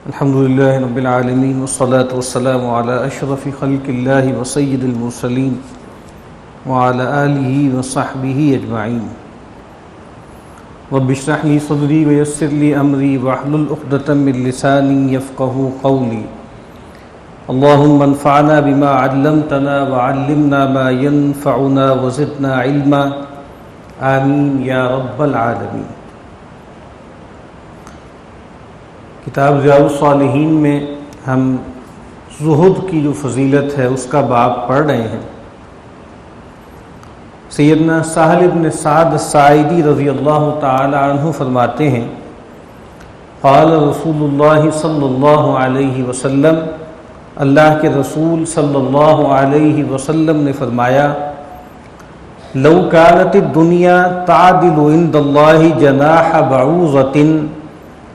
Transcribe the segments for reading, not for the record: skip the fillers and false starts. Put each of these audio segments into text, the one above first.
الحمد لله رب العالمين والصلاة والسلام على أشرف خلق الله وسيد المرسلين وعلى آله وصحبه أجمعين. رب اشرح لي صدري ويسر لي أمري واحلل عقدة من لساني يفقهوا قولي. اللهم انفعنا بما علمتنا وعلمنا ما ينفعنا وزدنا علما آمين يا رب العالمين. کتاب ریاض الصالحین میں ہم زہد کی جو فضیلت ہے اس کا باب پڑھ رہے ہیں. سیدنا سہل بن سعد الساعدی رضی اللہ تعالی عنہ فرماتے ہیں قال رسول اللہ صلی اللہ علیہ وسلم، اللہ کے رسول صلی اللہ علیہ وسلم نے فرمایا لو كانت الدنیا تعدل عند اللہ جناح بعوضۃ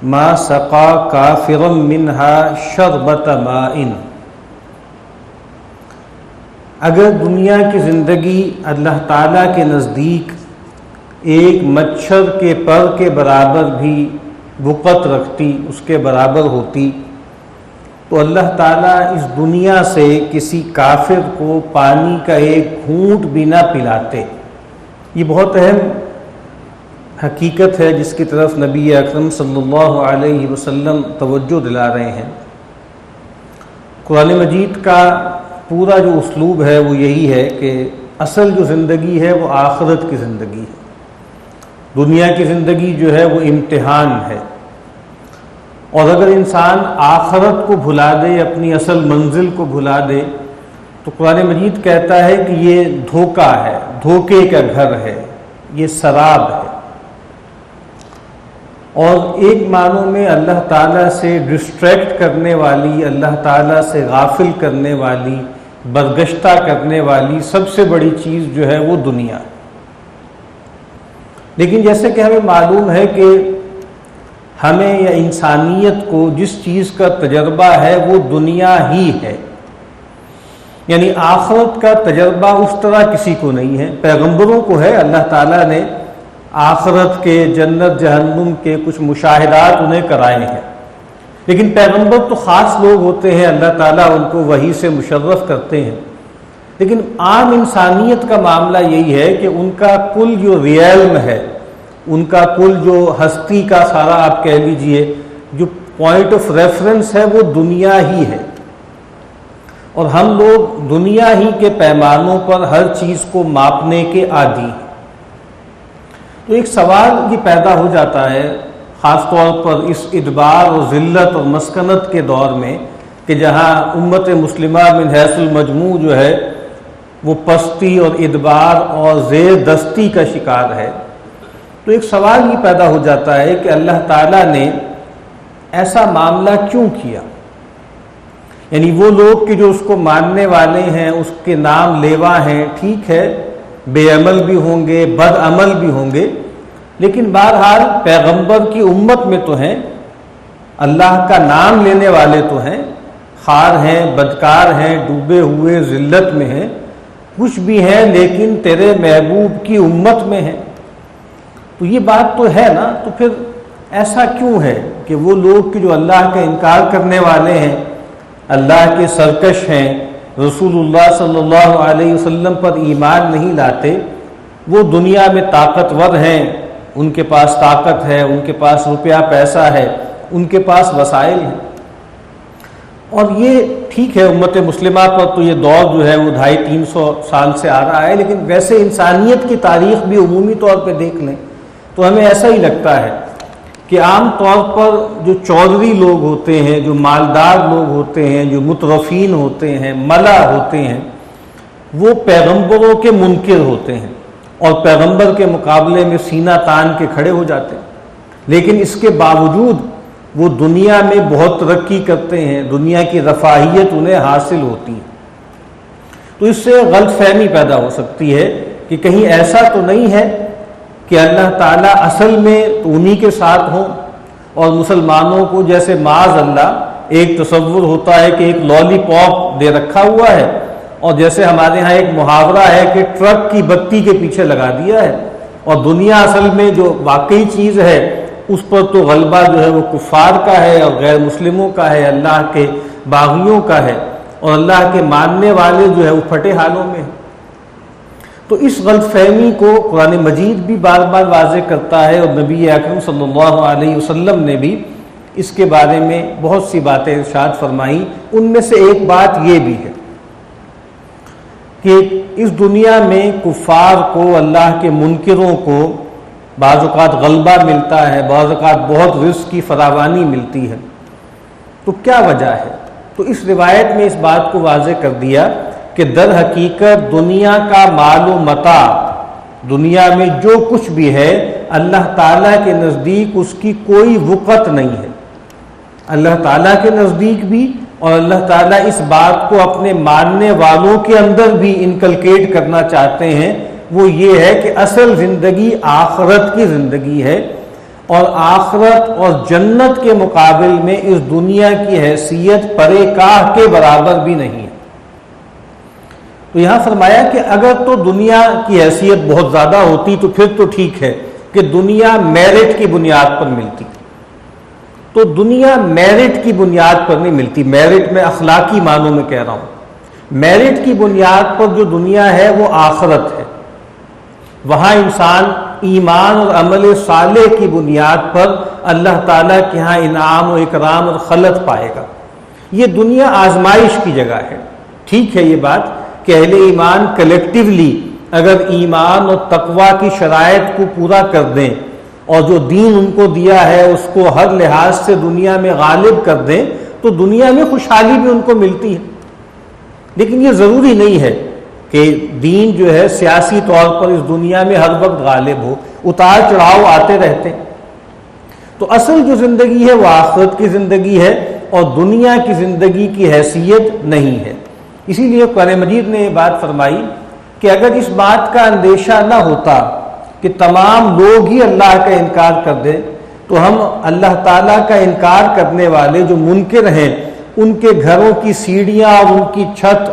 ما سقا کافرا منها شربۃ ماء. اگر دنیا کی زندگی اللہ تعالیٰ کے نزدیک ایک مچھر کے پر کے برابر بھی وقت رکھتی، اس کے برابر ہوتی، تو اللہ تعالیٰ اس دنیا سے کسی کافر کو پانی کا ایک گھونٹ بھی نہ پلاتے. یہ بہت اہم حقیقت ہے جس کی طرف نبی اکرم صلی اللہ علیہ وسلم توجہ دلا رہے ہیں. قرآن مجید کا پورا جو اسلوب ہے وہ یہی ہے کہ اصل جو زندگی ہے وہ آخرت کی زندگی ہے. دنیا کی زندگی جو ہے وہ امتحان ہے، اور اگر انسان آخرت کو بھلا دے، اپنی اصل منزل کو بھلا دے، تو قرآن مجید کہتا ہے کہ یہ دھوکہ ہے، دھوکے کا گھر ہے، یہ سراب ہے. اور ایک معنوں میں اللہ تعالیٰ سے ڈسٹریکٹ کرنے والی، اللہ تعالیٰ سے غافل کرنے والی، برگشتہ کرنے والی سب سے بڑی چیز جو ہے وہ دنیا. لیکن جیسے کہ ہمیں معلوم ہے کہ ہمیں یا انسانیت کو جس چیز کا تجربہ ہے وہ دنیا ہی ہے، یعنی آخرت کا تجربہ اس طرح کسی کو نہیں ہے. پیغمبروں کو ہے، اللہ تعالیٰ نے آخرت کے، جنت جہنم کے کچھ مشاہدات انہیں کرائے ہیں، لیکن پیغمبر تو خاص لوگ ہوتے ہیں، اللہ تعالیٰ ان کو وحی سے مشرف کرتے ہیں. لیکن عام انسانیت کا معاملہ یہی ہے کہ ان کا کل جو ریئلم ہے، ان کا کل جو ہستی کا سارا آپ کہہ لیجئے جو پوائنٹ آف ریفرنس ہے وہ دنیا ہی ہے، اور ہم لوگ دنیا ہی کے پیمانوں پر ہر چیز کو ماپنے کے عادی ہیں. تو ایک سوال یہ پیدا ہو جاتا ہے خاص طور پر اس ادبار اور ذلت اور مسکنت کے دور میں کہ جہاں امت مسلمہ من حیث المجموع جو ہے وہ پستی اور ادبار اور زیر دستی کا شکار ہے. تو ایک سوال یہ پیدا ہو جاتا ہے کہ اللہ تعالیٰ نے ایسا معاملہ کیوں کیا؟ یعنی وہ لوگ کہ جو اس کو ماننے والے ہیں، اس کے نام لیوا ہیں، ٹھیک ہے، بے عمل بھی ہوں گے، بد عمل بھی ہوں گے، لیکن بہرحال پیغمبر کی امت میں تو ہیں، اللہ کا نام لینے والے تو ہیں، خار ہیں، بدکار ہیں، ڈوبے ہوئے ذلت میں ہیں، کچھ بھی ہیں، لیکن تیرے محبوب کی امت میں ہیں. تو یہ بات تو ہے نا. تو پھر ایسا کیوں ہے کہ وہ لوگ کہ جو اللہ کا انکار کرنے والے ہیں، اللہ کے سرکش ہیں، رسول اللہ صلی اللہ علیہ وسلم پر ایمان نہیں لاتے، وہ دنیا میں طاقتور ہیں، ان کے پاس طاقت ہے، ان کے پاس روپیہ پیسہ ہے، ان کے پاس وسائل ہیں. اور یہ ٹھیک ہے، امت مسلمہ پر تو یہ دور جو ہے وہ 250-300 سال سے آ رہا ہے، لیکن ویسے انسانیت کی تاریخ بھی عمومی طور پہ دیکھ لیں تو ہمیں ایسا ہی لگتا ہے کہ عام طور پر جو چودھری لوگ ہوتے ہیں، جو مالدار لوگ ہوتے ہیں، جو مترفین ہوتے ہیں، ملا ہوتے ہیں، وہ پیغمبروں کے منکر ہوتے ہیں اور پیغمبر کے مقابلے میں سینہ تان کے کھڑے ہو جاتے ہیں. لیکن اس کے باوجود وہ دنیا میں بہت ترقی کرتے ہیں، دنیا کی رفاہیت انہیں حاصل ہوتی ہے. تو اس سے غلط فہمی پیدا ہو سکتی ہے کہ کہیں ایسا تو نہیں ہے کہ اللہ تعالیٰ اصل میں تو انہی کے ساتھ ہوں، اور مسلمانوں کو جیسے معاذ اللہ ایک تصور ہوتا ہے کہ ایک لالی پاپ دے رکھا ہوا ہے، اور جیسے ہمارے ہاں ایک محاورہ ہے کہ ٹرک کی بتی کے پیچھے لگا دیا ہے، اور دنیا اصل میں جو واقعی چیز ہے اس پر تو غلبہ جو ہے وہ کفار کا ہے اور غیر مسلموں کا ہے، اللہ کے باغیوں کا ہے، اور اللہ کے ماننے والے جو ہے وہ پھٹے حالوں میں ہیں۔ تو اس غلط فہمی کو قرآن مجید بھی بار بار واضح کرتا ہے، اور نبی اکرم صلی اللہ علیہ وسلم نے بھی اس کے بارے میں بہت سی باتیں ارشاد فرمائیں۔ ان میں سے ایک بات یہ بھی ہے کہ اس دنیا میں کفار کو، اللہ کے منکروں کو بعض اوقات غلبہ ملتا ہے، بعض اوقات بہت رزق کی فراوانی ملتی ہے۔ تو کیا وجہ ہے؟ تو اس روایت میں اس بات کو واضح کر دیا کہ در حقیقت دنیا کا مال و متاع، دنیا میں جو کچھ بھی ہے، اللہ تعالیٰ کے نزدیک اس کی کوئی وقت نہیں ہے۔ اللہ تعالیٰ کے نزدیک بھی، اور اللہ تعالیٰ اس بات کو اپنے ماننے والوں کے اندر بھی انکلکیٹ کرنا چاہتے ہیں، وہ یہ ہے کہ اصل زندگی آخرت کی زندگی ہے، اور آخرت اور جنت کے مقابل میں اس دنیا کی حیثیت پرے کاہ کے برابر بھی نہیں ہے۔ تو یہاں فرمایا کہ اگر تو دنیا کی حیثیت بہت زیادہ ہوتی تو پھر تو ٹھیک ہے کہ دنیا میرٹ کی بنیاد پر ملتی، تو دنیا میرٹ کی بنیاد پر نہیں ملتی۔ میرٹ میں اخلاقی معنوں میں کہہ رہا ہوں، میرٹ کی بنیاد پر جو دنیا ہے وہ آخرت ہے، وہاں انسان ایمان اور عمل صالح کی بنیاد پر اللہ تعالیٰ کے ہاں انعام و اکرام اور خلط پائے گا۔ یہ دنیا آزمائش کی جگہ ہے۔ ٹھیک ہے یہ بات کہ اہل ایمان کلیکٹیولی اگر ایمان اور تقوی کی شرائط کو پورا کر دیں اور جو دین ان کو دیا ہے اس کو ہر لحاظ سے دنیا میں غالب کر دیں تو دنیا میں خوشحالی بھی ان کو ملتی ہے۔ لیکن یہ ضروری نہیں ہے کہ دین جو ہے سیاسی طور پر اس دنیا میں ہر وقت غالب ہو، اتار چڑھاؤ آتے رہتے ہیں۔ تو اصل جو زندگی ہے وہ آخرت کی زندگی ہے، اور دنیا کی زندگی کی حیثیت نہیں ہے۔ اسی لیے قرآن مجید نے یہ بات فرمائی کہ اگر اس بات کا اندیشہ نہ ہوتا کہ تمام لوگ ہی اللہ کا انکار کر دیں تو ہم اللہ تعالیٰ کا انکار کرنے والے جو منکر ہیں ان کے گھروں کی سیڑھیاں اور ان کی چھت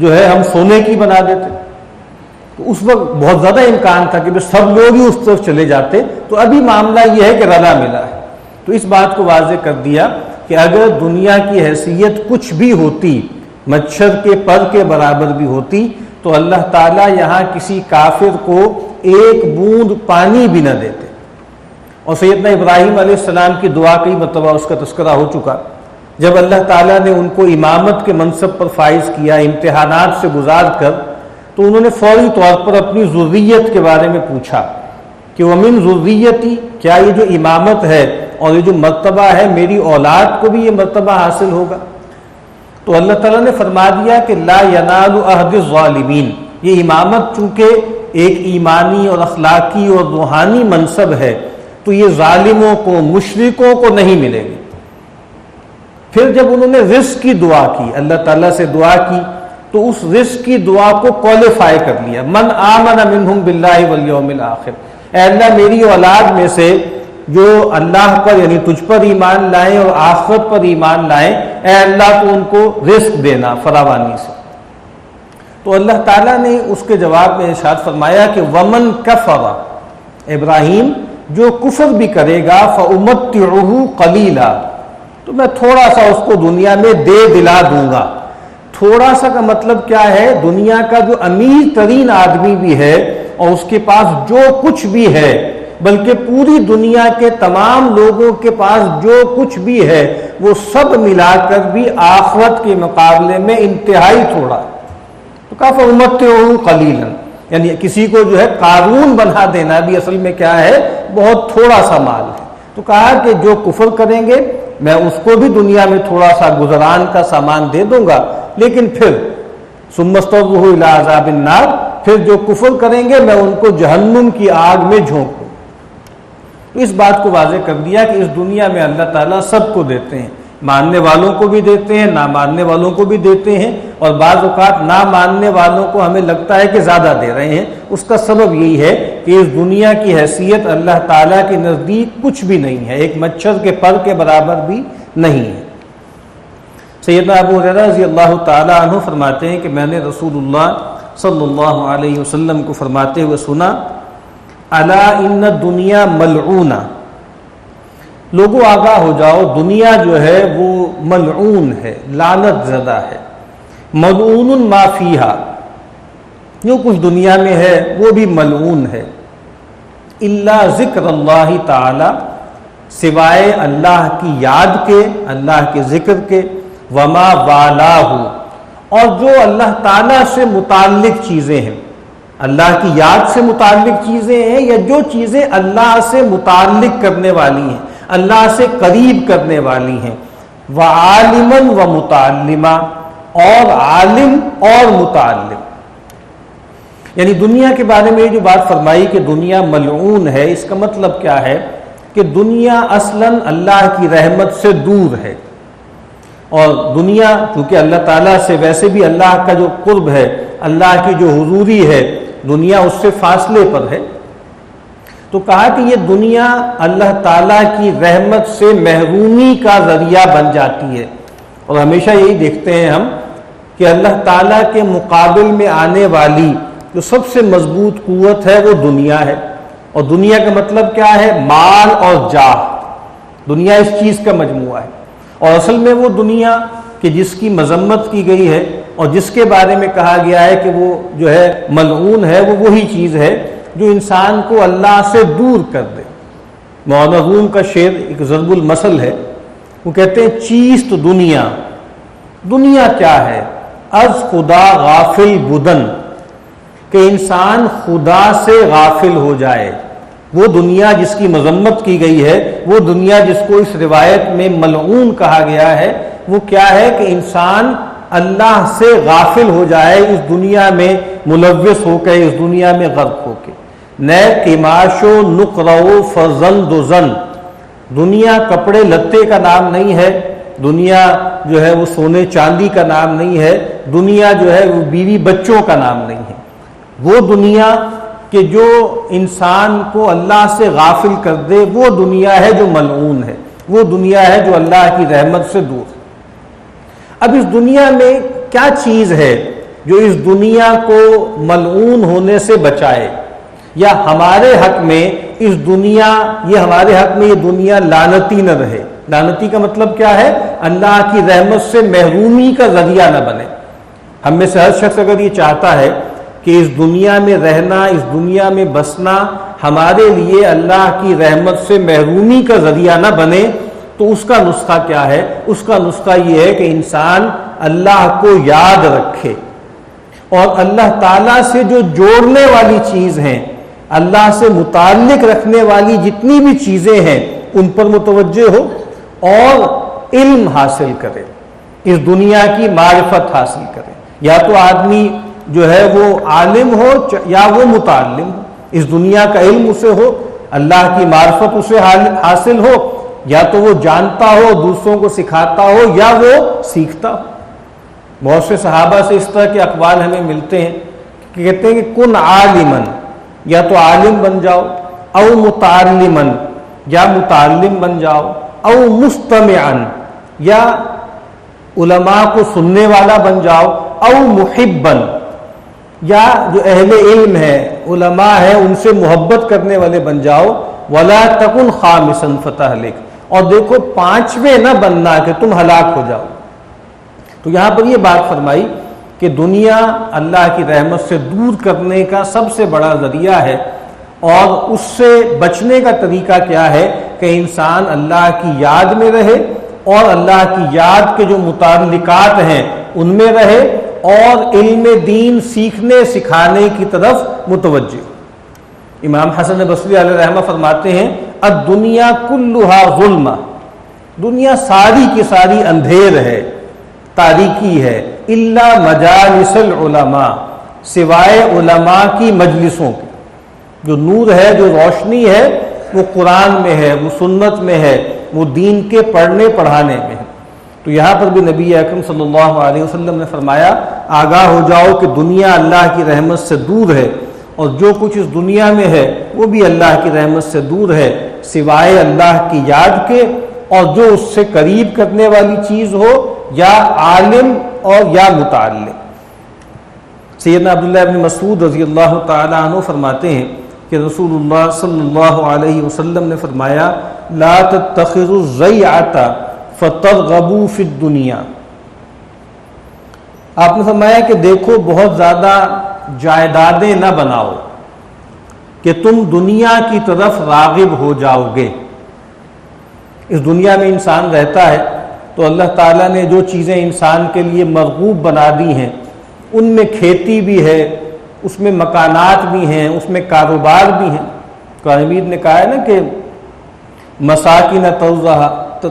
جو ہے ہم سونے کی بنا دیتے۔ تو اس وقت بہت زیادہ امکان تھا کہ سب لوگ ہی اس طرف چلے جاتے، تو ابھی معاملہ یہ ہے کہ رلا ملا ہے۔ تو اس بات کو واضح کر دیا کہ اگر دنیا کی حیثیت کچھ بھی ہوتی، مچھر کے پر کے برابر بھی ہوتی، تو اللہ تعالیٰ یہاں کسی کافر کو ایک بوند پانی بھی نہ دیتے۔ اور سیدنا ابراہیم علیہ السلام کی دعا کئی مرتبہ اس کا تذکرہ ہو چکا، جب اللہ تعالیٰ نے ان کو امامت کے منصب پر فائز کیا امتحانات سے گزار کر، تو انہوں نے فوری طور پر اپنی ذریت کے بارے میں پوچھا کہ وَمِن ذُرِّيَّتِي، کیا یہ جو امامت ہے اور یہ جو مرتبہ ہے میری اولاد کو بھی یہ مرتبہ حاصل ہوگا؟ تو اللہ تعالیٰ نے فرما دیا کہ لا ینال عہد الظالمین، یہ امامت چونکہ ایک ایمانی اور اخلاقی اور روحانی منصب ہے تو یہ ظالموں کو، مشرکوں کو نہیں ملے گی۔ پھر جب انہوں نے رزق کی دعا کی، اللہ تعالیٰ سے دعا کی، تو اس رزق کی دعا کو کوالیفائی کر لیا، من آمن منہم باللہ والیوم الآخر، اے اللہ میری اولاد میں سے جو اللہ پر یعنی تجھ پر ایمان لائیں اور آخرت پر ایمان لائیں، اے اللہ تو ان کو رزق دینا فراوانی سے۔ تو اللہ تعالیٰ نے اس کے جواب میں ارشاد فرمایا کہ ومن کفر، ابراہیم جو کفر بھی کرے گا فأمتعہ قلیلا، تو میں تھوڑا سا اس کو دنیا میں دے دلا دوں گا۔ تھوڑا سا کا مطلب کیا ہے؟ دنیا کا جو امیر ترین آدمی بھی ہے اور اس کے پاس جو کچھ بھی ہے، بلکہ پوری دنیا کے تمام لوگوں کے پاس جو کچھ بھی ہے وہ سب ملا کر بھی آخرت کے مقابلے میں انتہائی تھوڑا ہے۔ تو کہا فأمتعہ قلیلا، یعنی کسی کو جو ہے قارون بنا دینا بھی اصل میں کیا ہے؟ بہت تھوڑا سا مال ہے۔ تو کہا کہ جو کفر کریں گے میں اس کو بھی دنیا میں تھوڑا سا گزران کا سامان دے دوں گا، لیکن پھر ثم اضطرہ الی عذاب النار، پھر جو کفر کریں گے میں ان کو جہنم کی آگ میں جھونک دوں۔ تو اس بات کو واضح کر دیا کہ اس دنیا میں اللہ تعالیٰ سب کو دیتے ہیں، ماننے والوں کو بھی دیتے ہیں، نہ ماننے والوں کو بھی دیتے ہیں، اور بعض اوقات نہ ماننے والوں کو ہمیں لگتا ہے کہ زیادہ دے رہے ہیں۔ اس کا سبب یہی ہے کہ اس دنیا کی حیثیت اللہ تعالیٰ کے نزدیک کچھ بھی نہیں ہے، ایک مچھر کے پر کے برابر بھی نہیں ہے۔ سیدنا ابو ہریرہ رضی اللہ تعالیٰ عنہ فرماتے ہیں کہ میں نے رسول اللہ صلی اللہ علیہ وسلم کو فرماتے ہوئے سنا، الا ان الدنیا ملعونہ، لوگوں آگاہ ہو جاؤ، دنیا جو ہے وہ ملعون ہے، لعنت زدہ ہے، ملعون ما فیہا، جو کچھ دنیا میں ہے وہ بھی ملعون ہے، الا ذکر اللہ تعالی، سوائے اللہ کی یاد کے، اللہ کے ذکر کے، وما والاہ، اور جو اللہ تعالیٰ سے متعلق چیزیں ہیں، اللہ کی یاد سے متعلق چیزیں ہیں یا جو چیزیں اللہ سے متعلق کرنے والی ہیں، اللہ سے قریب کرنے والی ہیں، وعالما ومتعلما، اور عالم اور متعلم۔ یعنی دنیا کے بارے میں جو بات فرمائی کہ دنیا ملعون ہے، اس کا مطلب کیا ہے کہ دنیا اصلاً اللہ کی رحمت سے دور ہے، اور دنیا چونکہ اللہ تعالیٰ سے ویسے بھی اللہ کا جو قرب ہے، اللہ کی جو حضوری ہے، دنیا اس سے فاصلے پر ہے، تو کہا کہ یہ دنیا اللہ تعالیٰ کی رحمت سے محرومی کا ذریعہ بن جاتی ہے۔ اور ہمیشہ یہی دیکھتے ہیں ہم کہ اللہ تعالیٰ کے مقابل میں آنے والی جو سب سے مضبوط قوت ہے وہ دنیا ہے، اور دنیا کا مطلب کیا ہے؟ مال اور جاہ، دنیا اس چیز کا مجموعہ ہے، اور اصل میں وہ دنیا کہ جس کی مذمت کی گئی ہے اور جس کے بارے میں کہا گیا ہے کہ وہ جو ہے ملعون ہے، وہ وہی چیز ہے جو انسان کو اللہ سے دور کر دے۔ مولانا روم کا شعر ایک ضرب المثل ہے، وہ کہتے ہیں چیست دنیا، دنیا کیا ہے؟ از خدا غافل بدن، کہ انسان خدا سے غافل ہو جائے۔ وہ دنیا جس کی مذمت کی گئی ہے، وہ دنیا جس کو اس روایت میں ملعون کہا گیا ہے، وہ کیا ہے کہ انسان اللہ سے غافل ہو جائے، اس دنیا میں ملوث ہو کے، اس دنیا میں غرق ہو کے۔ نئے قماش و نقرو فزن دو زن، دنیا کپڑے لتے کا نام نہیں ہے، دنیا جو ہے وہ سونے چاندی کا نام نہیں ہے، دنیا جو ہے وہ بیوی بچوں کا نام نہیں ہے۔ وہ دنیا کہ جو انسان کو اللہ سے غافل کر دے، وہ دنیا ہے جو ملعون ہے، وہ دنیا ہے جو اللہ کی رحمت سے دور ہے۔ اب اس دنیا میں کیا چیز ہے جو اس دنیا کو ملعون ہونے سے بچائے، یا ہمارے حق میں اس دنیا، یہ ہمارے حق میں یہ دنیا لعنتی نہ رہے؟ لعنتی کا مطلب کیا ہے؟ اللہ کی رحمت سے محرومی کا ذریعہ نہ بنے۔ ہم میں سے ہر شخص اگر یہ چاہتا ہے کہ اس دنیا میں رہنا، اس دنیا میں بسنا ہمارے لیے اللہ کی رحمت سے محرومی کا ذریعہ نہ بنے، تو اس کا نسخہ کیا ہے؟ اس کا نسخہ یہ ہے کہ انسان اللہ کو یاد رکھے، اور اللہ تعالیٰ سے جو جوڑنے والی چیز ہیں، اللہ سے متعلق رکھنے والی جتنی بھی چیزیں ہیں، ان پر متوجہ ہو اور علم حاصل کرے، اس دنیا کی معرفت حاصل کرے۔ یا تو آدمی جو ہے وہ عالم ہو یا وہ متعلم ہو، اس دنیا کا علم اسے ہو، اللہ کی معرفت اسے حاصل ہو، یا تو وہ جانتا ہو، دوسروں کو سکھاتا ہو، یا وہ سیکھتا ہو۔ بہت سے صحابہ سے اس طرح کے اقوال ہمیں ملتے ہیں کہ کہتے ہیں کہ کن عالمن، یا تو عالم بن جاؤ، او متعلمن، یا متعلم بن جاؤ، او مستمعن، یا علماء کو سننے والا بن جاؤ، او محبن، یا جو اہل علم ہے، علماء ہے، ان سے محبت کرنے والے بن جاؤ، ولا تکن خامسا فتہلک، اور دیکھو پانچویں نہ بننا کہ تم ہلاک ہو جاؤ۔ تو یہاں پر یہ بات فرمائی کہ دنیا اللہ کی رحمت سے دور کرنے کا سب سے بڑا ذریعہ ہے، اور اس سے بچنے کا طریقہ کیا ہے کہ انسان اللہ کی یاد میں رہے، اور اللہ کی یاد کے جو متعلقات ہیں ان میں رہے، اور علم دین سیکھنے سکھانے کی طرف متوجہ۔ امام حسن بصری علیہ رحمہ فرماتے ہیں الدنیا کلھا ظلمہ، دنیا ساری کی ساری اندھیر ہے، تاریکی ہے، الا مجالس العلماء، سوائے علماء کی مجلسوں کے۔ جو نور ہے، جو روشنی ہے، وہ قرآن میں ہے، وہ سنت میں ہے، وہ دین کے پڑھنے پڑھانے میں ہے۔ تو یہاں پر بھی نبی اکرم صلی اللہ علیہ وسلم نے فرمایا آگاہ ہو جاؤ کہ دنیا اللہ کی رحمت سے دور ہے، اور جو کچھ اس دنیا میں ہے وہ بھی اللہ کی رحمت سے دور ہے، سوائے اللہ کی یاد کے، اور جو اس سے قریب کرنے والی چیز ہو، یا عالم اور یا متعلم۔ سیدنا عبداللہ ابن مسعود رضی اللہ تعالی عنہ فرماتے ہیں کہ کہ رسول اللہ صلی اللہ علیہ وسلم نے فرمایا لا تتخذوا الضیعۃ فترغبوا فی الدنیا. آپ نے فرمایا کہ دیکھو بہت زیادہ جائیدادیں نہ بناؤ کہ تم دنیا کی طرف راغب ہو جاؤ گے. اس دنیا میں انسان رہتا ہے تو اللہ تعالیٰ نے جو چیزیں انسان کے لیے مرغوب بنا دی ہیں ان میں کھیتی بھی ہے، اس میں مکانات بھی ہیں، اس میں کاروبار بھی ہیں. قرآن مجید نے کہا ہے نا کہ مساکن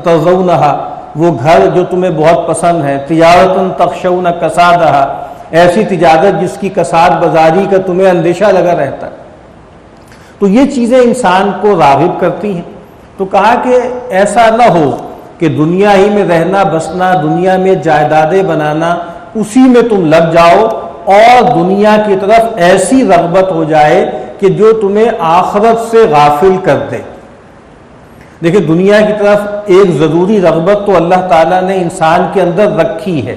ترضونہا، وہ گھر جو تمہیں بہت پسند ہے، تجارتن تخشون کسادہا، ایسی تجارت جس کی کساد بازاری کا تمہیں اندیشہ لگا رہتا ہے. تو یہ چیزیں انسان کو راغب کرتی ہیں. تو کہا کہ ایسا نہ ہو کہ دنیا ہی میں رہنا بسنا، دنیا میں جائیدادیں بنانا، اسی میں تم لگ جاؤ اور دنیا کی طرف ایسی رغبت ہو جائے کہ جو تمہیں آخرت سے غافل کر دے. دیکھیں دنیا کی طرف ایک ضروری رغبت تو اللہ تعالیٰ نے انسان کے اندر رکھی ہے،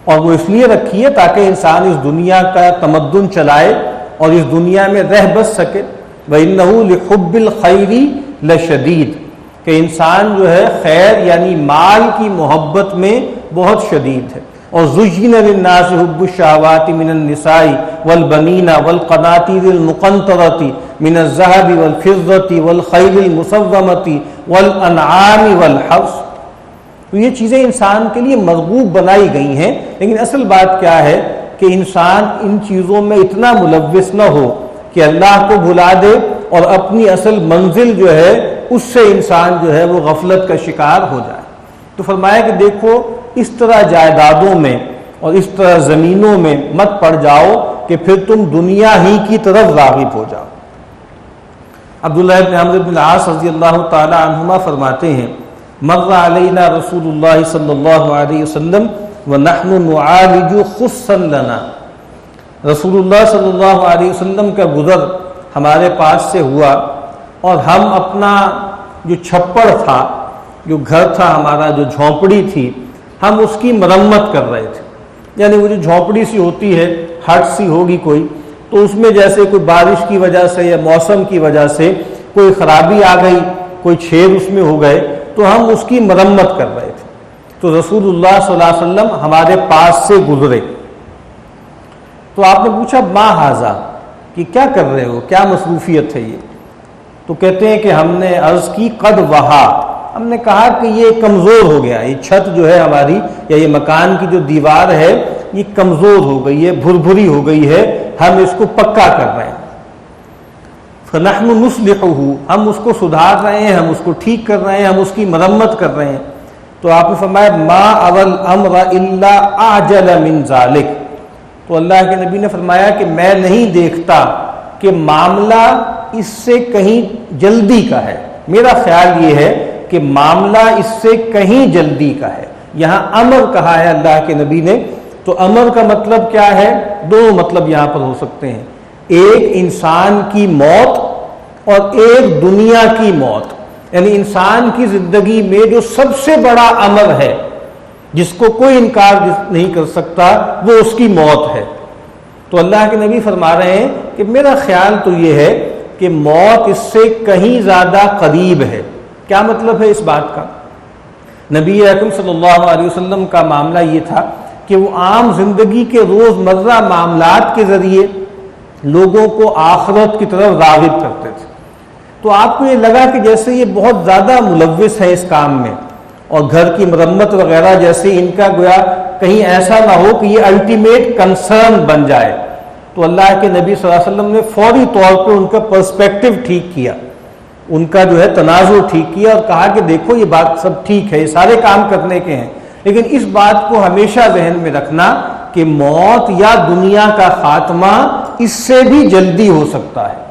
اور وہ اس لیے رکھی ہے تاکہ انسان اس دنیا کا تمدن چلائے اور اس دنیا میں رہ بس سکے. وَإِنَّهُ لِحُبِّ الْخَيْرِ لَشَدِيدٌ، کہ انسان جو ہے خیر یعنی مال کی محبت میں بہت شدید ہے. اور زُيِّنَ لِلنَّاسِ حُبُّ الشَّهَوَاتِ مِنَ النِّسَاءِ وَالْبَنِينَ وَالْقَنَاطِيرِ الْمُقَنطَرَةِ مِنَ الذَّهَبِ وَالْفِضَّةِ وَالْخَيْلِ الْمُسَوَّمَةِ وَالْأَنْعَامِ وَالْحَرْثِ. تو یہ چیزیں انسان کے لیے مرغوب بنائی گئی ہیں، لیکن اصل بات کیا ہے کہ انسان ان چیزوں میں اتنا ملوث نہ ہو کہ اللہ کو بھلا دے اور اپنی اصل منزل جو ہے اس سے انسان جو ہے وہ غفلت کا شکار ہو جائے. تو فرمایا کہ دیکھو اس طرح جائیدادوں میں اور اس طرح زمینوں میں مت پڑ جاؤ کہ پھر تم دنیا ہی کی طرف راغب ہو جاؤ. عبداللہ بن عمرو بن العاص رضی اللہ تعالی عنہما فرماتے ہیں مر علینا رسول اللہ صلی اللہ علیہ وسلم ونحن نعالج خصا لنا. رسول اللہ صلی اللہ علیہ وسلم کا گزر ہمارے پاس سے ہوا اور ہم اپنا جو چھپڑ تھا، جو گھر تھا ہمارا، جو جھونپڑی تھی، ہم اس کی مرمت کر رہے تھے. یعنی وہ جو جھونپڑی سی ہوتی ہے، ہٹ سی ہوگی کوئی، تو اس میں جیسے کوئی بارش کی وجہ سے یا موسم کی وجہ سے کوئی خرابی آ گئی، کوئی چھید اس میں ہو گئے، تو ہم اس کی مرمت کر رہے تھے. تو رسول اللہ صلی اللہ علیہ وسلم ہمارے پاس سے گزرے. تو آپ نے پوچھا ما ھذا، کہ کیا کر رہے ہو، کیا مصروفیت ہے یہ؟ تو کہتے ہیں کہ ہم نے عرض کی قد وہا، ہم نے کہا کہ یہ کمزور ہو گیا، یہ چھت جو ہے ہماری یا یہ مکان کی جو دیوار ہے یہ کمزور ہو گئی ہے، بھربھری ہو گئی ہے، ہم اس کو پکا کر رہے ہیں. فنحن نصلحہ، ہم اس کو سدھار رہے ہیں، ہم اس کو ٹھیک کر رہے ہیں، ہم اس کی مرمت کر رہے ہیں. تو آپ نے فرمایا ما اول امر الا اعجل من ذلک. تو اللہ کے نبی نے فرمایا کہ میں نہیں دیکھتا کہ معاملہ اس سے کہیں جلدی کا ہے. میرا خیال یہ ہے کہ معاملہ اس سے کہیں جلدی کا ہے. یہاں امر کہا ہے اللہ کے نبی نے، تو امر کا مطلب کیا ہے؟ دو مطلب یہاں پر ہو سکتے ہیں، ایک انسان کی موت اور ایک دنیا کی موت. یعنی انسان کی زندگی میں جو سب سے بڑا امر ہے جس کو کوئی انکار نہیں کر سکتا وہ اس کی موت ہے. تو اللہ کے نبی فرما رہے ہیں کہ میرا خیال تو یہ ہے کہ موت اس سے کہیں زیادہ قریب ہے. کیا مطلب ہے اس بات کا؟ نبی اکرم صلی اللہ علیہ وسلم کا معاملہ یہ تھا کہ وہ عام زندگی کے روزمرہ معاملات کے ذریعے لوگوں کو آخرت کی طرف راغب کرتے تھے. تو آپ کو یہ لگا کہ جیسے یہ بہت زیادہ ملوث ہے اس کام میں، اور گھر کی مرمت وغیرہ جیسے ان کا گویا کہیں ایسا نہ ہو کہ یہ الٹیمیٹ کنسرن بن جائے. تو اللہ کے نبی صلی اللہ علیہ وسلم نے فوری طور پر ان کا پرسپیکٹو ٹھیک کیا، ان کا جو ہے تناظر ٹھیک کیا اور کہا کہ دیکھو یہ بات سب ٹھیک ہے، یہ سارے کام کرنے کے ہیں، لیکن اس بات کو ہمیشہ ذہن میں رکھنا کہ موت یا دنیا کا خاتمہ اس سے بھی جلدی ہو سکتا ہے.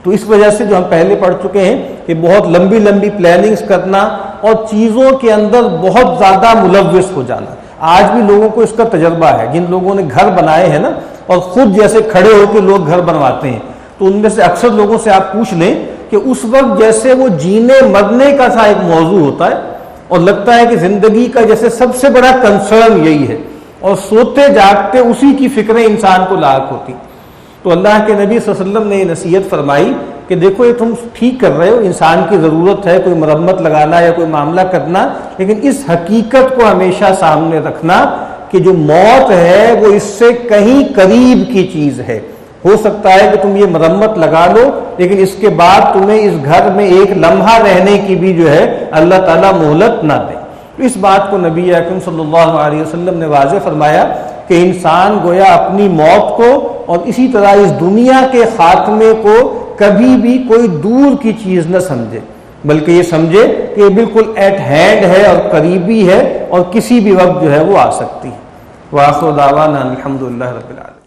تو اس وجہ سے جو ہم پہلے پڑھ چکے ہیں کہ بہت لمبی لمبی پلاننگز کرنا اور چیزوں کے اندر بہت زیادہ ملوث ہو جانا. آج بھی لوگوں کو اس کا تجربہ ہے، جن لوگوں نے گھر بنائے ہیں نا اور خود جیسے کھڑے ہو کے لوگ گھر بنواتے ہیں، تو ان میں سے اکثر لوگوں سے آپ پوچھ لیں کہ اس وقت جیسے وہ جینے مرنے کا سا ایک موضوع ہوتا ہے اور لگتا ہے کہ زندگی کا جیسے سب سے بڑا کنسرن یہی ہے، اور سوتے جاگتے اسی کی فکریں انسان کو لاحق ہوتی. تو اللہ کے نبی صلی اللہ علیہ وسلم نے یہ نصیحت فرمائی کہ دیکھو یہ تم ٹھیک کر رہے ہو، انسان کی ضرورت ہے کوئی مرمت لگانا یا کوئی معاملہ کرنا، لیکن اس حقیقت کو ہمیشہ سامنے رکھنا کہ جو موت ہے وہ اس سے کہیں قریب کی چیز ہے۔ ہو سکتا ہے کہ تم یہ مرمت لگا لو، لیکن اس کے بعد تمہیں اس گھر میں ایک لمحہ رہنے کی بھی جو ہے اللہ تعالیٰ مہلت نہ دے۔ اس بات کو نبی اکرم صلی اللہ علیہ وسلم نے واضح فرمایا کہ انسان گویا اپنی موت کو اور اسی طرح اس دنیا کے خاتمے کو کبھی بھی کوئی دور کی چیز نہ سمجھے، بلکہ یہ سمجھے کہ یہ بالکل ایٹ ہینڈ ہے اور قریبی ہے اور کسی بھی وقت جو ہے وہ آ سکتی ہے۔ وآخر دعوانا الحمدللہ رب العالمین۔